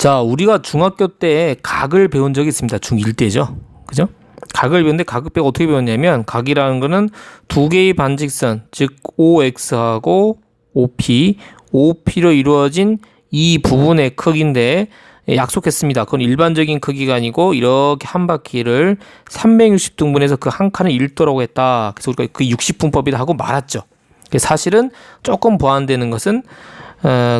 자, 우리가 중학교 때 각을 배운 적이 있습니다. 중1 때죠. 그죠? 각을 배웠는데 각을 어떻게 배웠냐면 각이라는 거는 두 개의 반직선, 즉 OX하고 OP로 이루어진 이 부분의 크기인데 약속했습니다. 그건 일반적인 크기가 아니고 이렇게 한 바퀴를 360등분해서 그 한 칸을 1도라고 했다. 그래서 우리가 그 60분법이다 하고 말았죠. 사실은 조금 보완되는 것은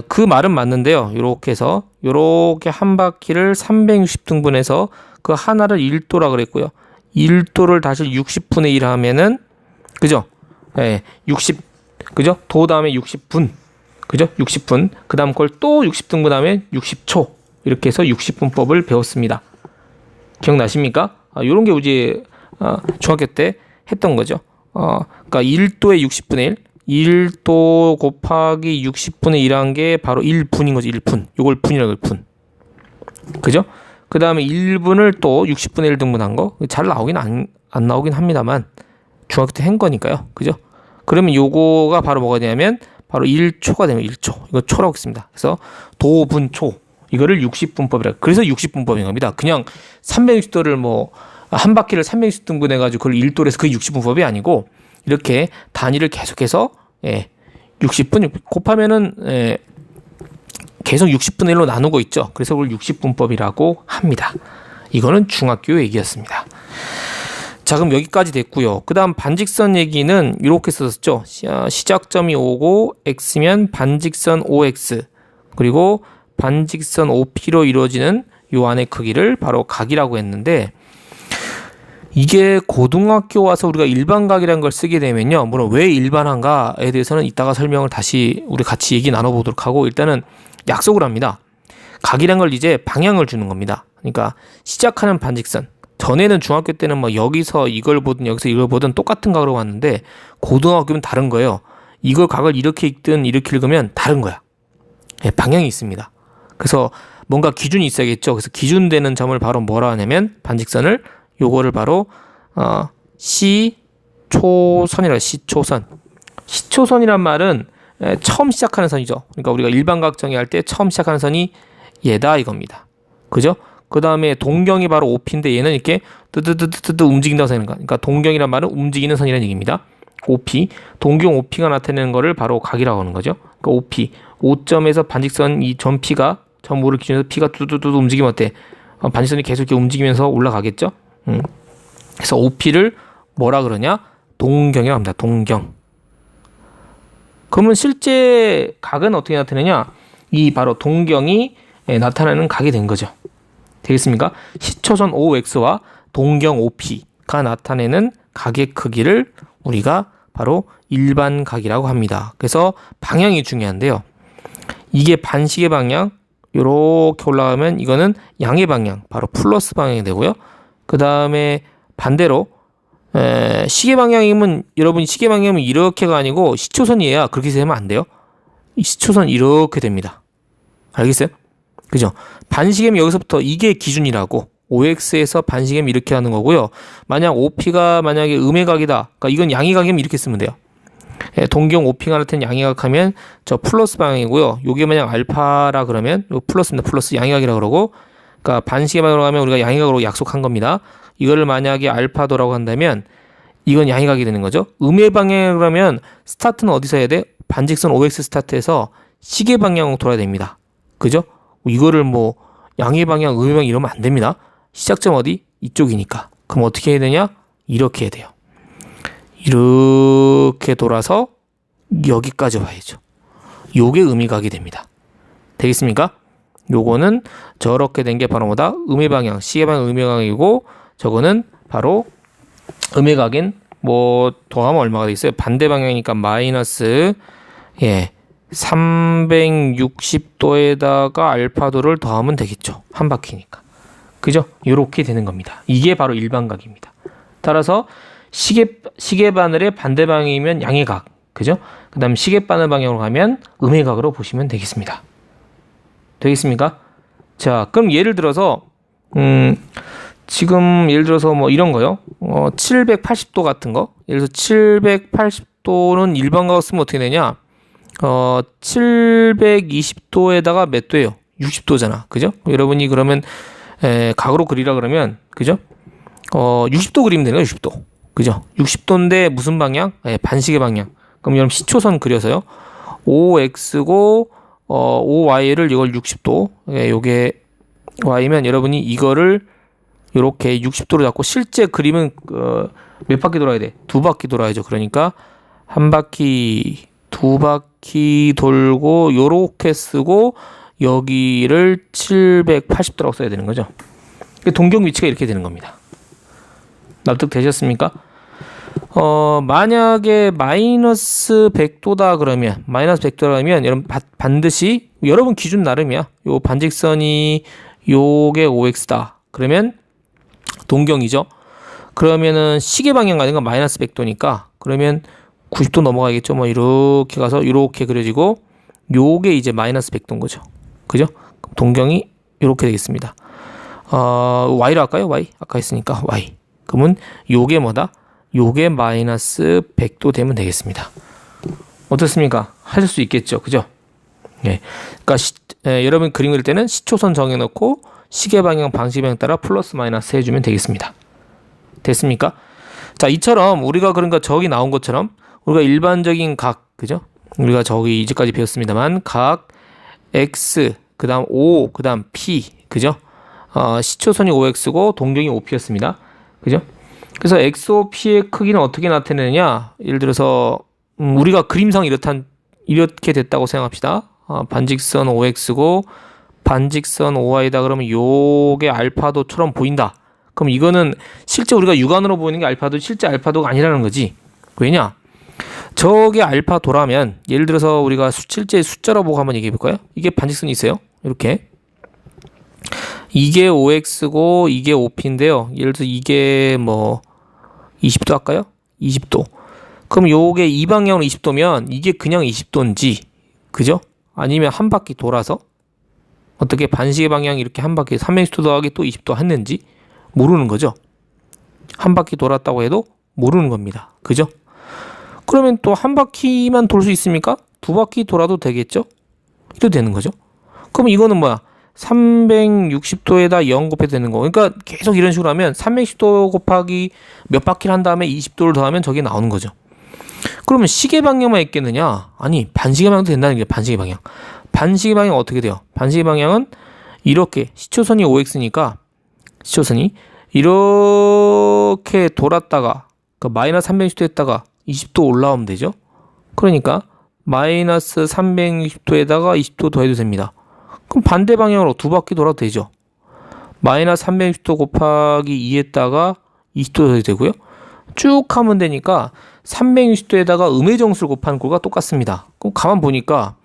그 말은 맞는데요. 이렇게 해서 이렇게 한 바퀴를 360등분해서 그 하나를 1도라 그랬고요. 1도를 다시 60분의 1 하면은 그죠? 예, 60 그죠? 도 다음에 60분 그죠? 60분 그 다음 걸 또 60등분 하면 60초 이렇게 해서 60분법을 배웠습니다. 기억나십니까? 이런 게 우리 중학교 때 했던 거죠. 그러니까 1도에 60분의 1 1도 곱하기 60분의 1 한 게 바로 1분인 거죠. 1분. 요걸 분이라고 해요. 분. 그죠? 그 다음에 1분을 또 60분의 1 등분한 거. 잘 나오긴 안 나오긴 합니다만 중학교 때 한 거니까요. 그죠? 그러면 요거가 바로 뭐가 되냐면 바로 1초가 되면 1초. 이거 초라고 했습니다. 그래서 도분초. 이거를 60분법이라. 그래서 60분법인 겁니다. 그냥 360도를 뭐 한 바퀴를 360등분 해가지고 그걸 1도로 해서 그게 60분법이 아니고 이렇게 단위를 계속해서 60분 곱하면은 계속 60분의 1로 나누고 있죠. 그래서 그걸 60분법이라고 합니다. 이거는 중학교 얘기였습니다. 자, 그럼 여기까지 됐고요. 그 다음 반직선 얘기는 이렇게 썼었죠. 시작점이 O고 X면 반직선 OX 그리고 반직선 OP로 이루어지는 요 안의 크기를 바로 각이라고 했는데 이게 고등학교 와서 우리가 일반각이라는 걸 쓰게 되면요. 물론 왜 일반한가에 대해서는 이따가 설명을 다시 우리 같이 얘기 나눠보도록 하고 일단은 약속을 합니다. 각이란 걸 이제 방향을 주는 겁니다. 그러니까 시작하는 반직선. 전에는 중학교 때는 뭐 여기서 이걸 보든 여기서 이걸 보든 똑같은 각으로 왔는데 고등학교는 다른 거예요. 이걸 각을 이렇게 읽든 이렇게 읽으면 다른 거야. 방향이 있습니다. 그래서 뭔가 기준이 있어야겠죠. 그래서 기준되는 점을 바로 뭐라 하냐면 반직선을 요거를 바로 시초선이라고 해요. 시초선. 시초선이란 말은 처음 시작하는 선이죠. 그러니까 우리가 일반각 정의할 때 처음 시작하는 선이 얘다 이겁니다. 그죠? 그 다음에 동경이 바로 OP인데 얘는 이렇게 뜨뜨뜨뜨뜨 움직인다고 하는 거. 그러니까 동경이란 말은 움직이는 선이라는 얘기입니다. OP. 동경 OP가 나타내는 거를 바로 각이라고 하는 거죠. 그러니까 OP. 5점에서 반직선 이 점 P가 점 5를 기준해서 P가 뚜뚜뚜 움직이면 어때? 반직선이 계속 이렇게 움직이면서 올라가겠죠? 그래서 OP를 뭐라 그러냐? 동경이라고 합니다. 동경. 그러면 실제 각은 어떻게 나타내냐? 이 바로 동경이 나타나는 각이 된 거죠. 되겠습니까? 시초선 OX와 동경 OP가 나타내는 각의 크기를 우리가 바로 일반각이라고 합니다. 그래서 방향이 중요한데요. 이게 반시계 방향 이렇게 올라가면 이거는 양의 방향 바로 플러스 방향이 되고요. 그 다음에 반대로 시계 방향이면 여러분이 시계 방향이면 이렇게가 아니고 시초선이에요. 그렇게 되면 안 돼요. 이 시초선 이렇게 됩니다. 알겠어요? 그죠? 반시계면 여기서부터 이게 기준이라고 OX에서 반시계면 이렇게 하는 거고요. 만약 OP가 만약에 음의 각이다. 그러니까 이건 양의 각이면 이렇게 쓰면 돼요. 동경 OP가 나타낸 양의 각하면 저 플러스 방향이고요. 요게 만약 알파라 그러면 요 플러스입니다. 플러스 양의 각이라 그러고 그러니까 반시계 방향으로 가면 우리가 양의 각으로 약속한 겁니다. 이거를 만약에 알파도라고 한다면 이건 양의 각이 되는 거죠. 음의 방향으로 하면 스타트는 어디서 해야 돼? 반직선 OX 스타트에서 시계 방향으로 돌아야 됩니다. 그죠? 이거를 뭐 양의 방향, 음의 방향 이러면 안 됩니다. 시작점 어디? 이쪽이니까. 그럼 어떻게 해야 되냐? 이렇게 해야 돼요. 이렇게 돌아서 여기까지 와야죠. 요게 음의 각이 됩니다. 되겠습니까? 요거는 저렇게 된 게 바로 뭐다? 음의 방향, 시계 방향 음의 각이고 저거는 바로 음의 각인 뭐 더하면 얼마가 돼 있어요? 반대 방향이니까 마이너스 360도에다가 알파도를 더하면 되겠죠. 한 바퀴니까. 그죠? 요렇게 되는 겁니다. 이게 바로 일반각입니다. 따라서 시계 바늘의 반대 방향이면 양의 각. 그죠? 그 다음 시계 바늘 방향으로 가면 음의 각으로 보시면 되겠습니다. 되겠습니까? 자, 그럼 예를 들어서 지금 예를 들어서 뭐 이런 거요. 780도 같은 거. 예를 들어서 780도는 일반각으로 쓰면 어떻게 되냐? 720도에다가 몇 도예요? 60도잖아. 그죠? 여러분이 그러면 각으로 그리라 그러면 그죠? 60도 그리면 되는 거예요. 60도. 그죠? 60도인데 무슨 방향? 반시계 방향. 그럼 여러분 시초선 그려서요. OX고 OY를 이걸 60도. 요게 Y면 여러분이 이거를 요렇게 60도로 잡고 실제 그림은 몇 바퀴 돌아야 돼? 2바퀴 돌아야죠. 그러니까 한 바퀴, 2바퀴 돌고 요렇게 쓰고 여기를 780도라고 써야 되는 거죠. 동경 위치가 이렇게 되는 겁니다. 납득 되셨습니까? 만약에 마이너스 100도다 그러면 마이너스 100도라면 여러분 반드시 여러분 기준 나름이야. 요 반직선이 요게 OX다. 그러면 동경이죠. 그러면은 시계 방향 가는 건 마이너스 100도니까 그러면 90도 넘어가겠죠. 뭐 이렇게 가서 이렇게 그려지고 요게 이제 마이너스 100도인 거죠. 그죠? 동경이 이렇게 되겠습니다. Y로 할까요? Y. 아까 했으니까 Y. 그러면 요게 뭐다? 요게 마이너스 100도 되면 되겠습니다. 어떻습니까? 하실 수 있겠죠. 그죠? 예. 그러니까 여러분 그림 그릴 때는 시초선 정해놓고 시계 방향, 방시 방향 따라 플러스 마이너스 해주면 되겠습니다. 됐습니까? 자, 이처럼 우리가 그러니까 저기 나온 것처럼 우리가 일반적인 각, 그죠? 우리가 저기 이제까지 배웠습니다만 각 X, 그 다음 O, 그 다음 P, 그죠? 시초선이 OX고 동경이 OP였습니다. 그죠? 그래서 XOP의 크기는 어떻게 나타내느냐? 예를 들어서 우리가 그림상 이렇게 됐다고 생각합시다. 반직선 OX고 반직선 OY다 그러면 요게 알파도처럼 보인다. 그럼 이거는 실제 우리가 육안으로 보이는 게 알파도 실제 알파도가 아니라는 거지. 왜냐? 저게 알파도라면 예를 들어서 우리가 실제 숫자로 보고 한번 얘기해 볼까요? 이게 반직선이 있어요. 이렇게. 이게 OX고 이게 OP인데요. 예를 들어서 이게 뭐 20도 할까요? 20도. 그럼 요게 이 방향으로 20도면 이게 그냥 20도인지 그죠? 아니면 한 바퀴 돌아서 어떻게 반시계 방향 이렇게 한 바퀴 360도 더하기 또 20도 했는지 모르는 거죠. 한 바퀴 돌았다고 해도 모르는 겁니다. 그죠? 그러면 또 한 바퀴만 돌 수 있습니까? 2바퀴 돌아도 되겠죠? 이래도 되는 거죠. 그럼 이거는 뭐야? 360도에다 0 곱해도 되는 거. 그러니까 계속 이런 식으로 하면 360도 곱하기 몇 바퀴를 한 다음에 20도를 더하면 저게 나오는 거죠. 그러면 시계 방향만 있겠느냐? 아니, 반시계 방향도 된다는 게 반시계 방향. 반시계 방향 어떻게 돼요? 반시계 방향은 이렇게 시초선이 OX니까 시초선이 이렇게 돌았다가 그러니까 마이너스 360도 했다가 20도 올라오면 되죠. 그러니까 마이너스 360도에다가 20도 더해도 됩니다. 그럼 반대 방향으로 2바퀴 돌아도 되죠. 마이너스 360도 곱하기 2에다가 20도 더해도 되고요. 쭉 하면 되니까 360도에다가 음의 정수를 곱하는 꼴과 똑같습니다. 그럼 가만 보니까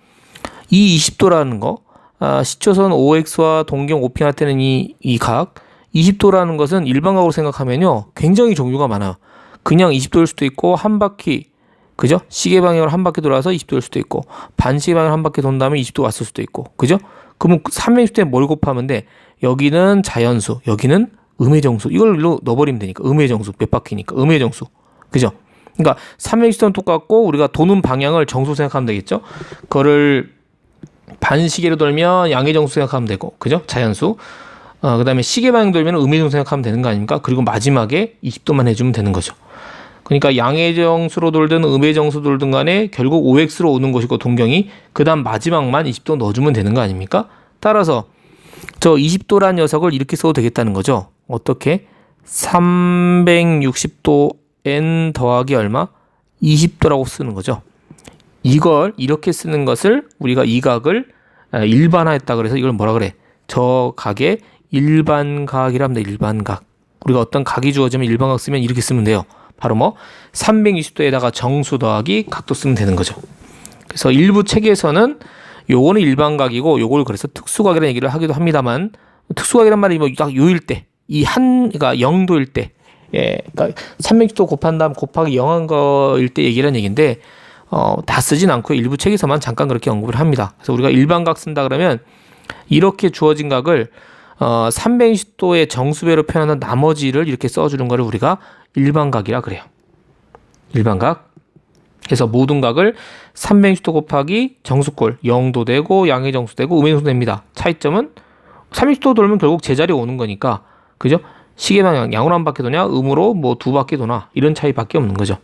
이 20도라는 거 시초선 OX와 동경 OP 나타내는 이 각 20도라는 것은 일반각으로 생각하면요 굉장히 종류가 많아요. 그냥 20도일 수도 있고 한 바퀴 그죠? 시계 방향으로 한 바퀴 돌아서 20도일 수도 있고 반시계 방향으로 한 바퀴 돈 다음에 20도 왔을 수도 있고 그죠? 그러면 360도에 뭘 곱하면 돼? 여기는 자연수 여기는 음의 정수 이걸 넣어버리면 되니까 음의 정수 몇 바퀴니까 음의 정수 그죠? 그러니까 360도는 똑같고 우리가 도는 방향을 정수 생각하면 되겠죠? 그거를 반시계로 돌면 양의 정수 생각하면 되고 그죠? 자연수 그 다음에 시계 방향 돌면 음의 정수 생각하면 되는 거 아닙니까? 그리고 마지막에 20도만 해주면 되는 거죠. 그러니까 양의 정수로 돌든 음의 정수 돌든 간에 결국 OX로 오는 것이고 동경이 그 다음 마지막만 20도 넣어주면 되는 거 아닙니까? 따라서 저 20도란 녀석을 이렇게 써도 되겠다는 거죠. 어떻게? 360도 n 더하기 얼마? 20도라고 쓰는 거죠. 이걸 이렇게 쓰는 것을 우리가 이 각을 일반화했다 그래서 이걸 뭐라 그래? 저 각의 일반각이라 합니다. 일반각. 우리가 어떤 각이 주어지면 일반각 쓰면 이렇게 쓰면 돼요. 바로 뭐 360도에다가 정수 더하기 각도 쓰면 되는 거죠. 그래서 일부 책에서는 요거는 일반각이고 요걸 그래서 특수각이라는 얘기를 하기도 합니다만 특수각이란 말이 뭐 딱 요일 때 이 그러니까 0도일 때 그러니까 360도 곱한 다음 곱하기 0한 거일 때 얘기라는 얘기인데 다 쓰진 않고 일부 책에서만 잠깐 그렇게 언급을 합니다. 그래서 우리가 일반각 쓴다 그러면 이렇게 주어진 각을 360도의 정수배로 표현하는 나머지를 이렇게 써주는 거를 우리가 일반각이라 그래요. 일반각. 그래서 모든 각을 360도 곱하기 정수꼴 0도 되고 양의 정수 되고 음의 정수 됩니다. 차이점은 360도 돌면 결국 제자리에 오는 거니까, 그죠? 시계 방향 양으로 한 바퀴 도냐 음으로 뭐 두 바퀴 도나 이런 차이밖에 없는 거죠.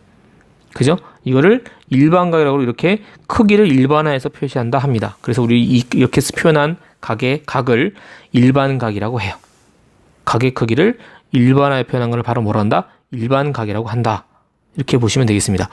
그죠? 이거를 일반각이라고 이렇게 크기를 일반화해서 표시한다 합니다. 그래서 우리 이렇게 표현한 각을 일반각이라고 해요. 각의 크기를 일반화해 표현한 걸 바로 뭐라 한다? 일반각이라고 한다. 이렇게 보시면 되겠습니다.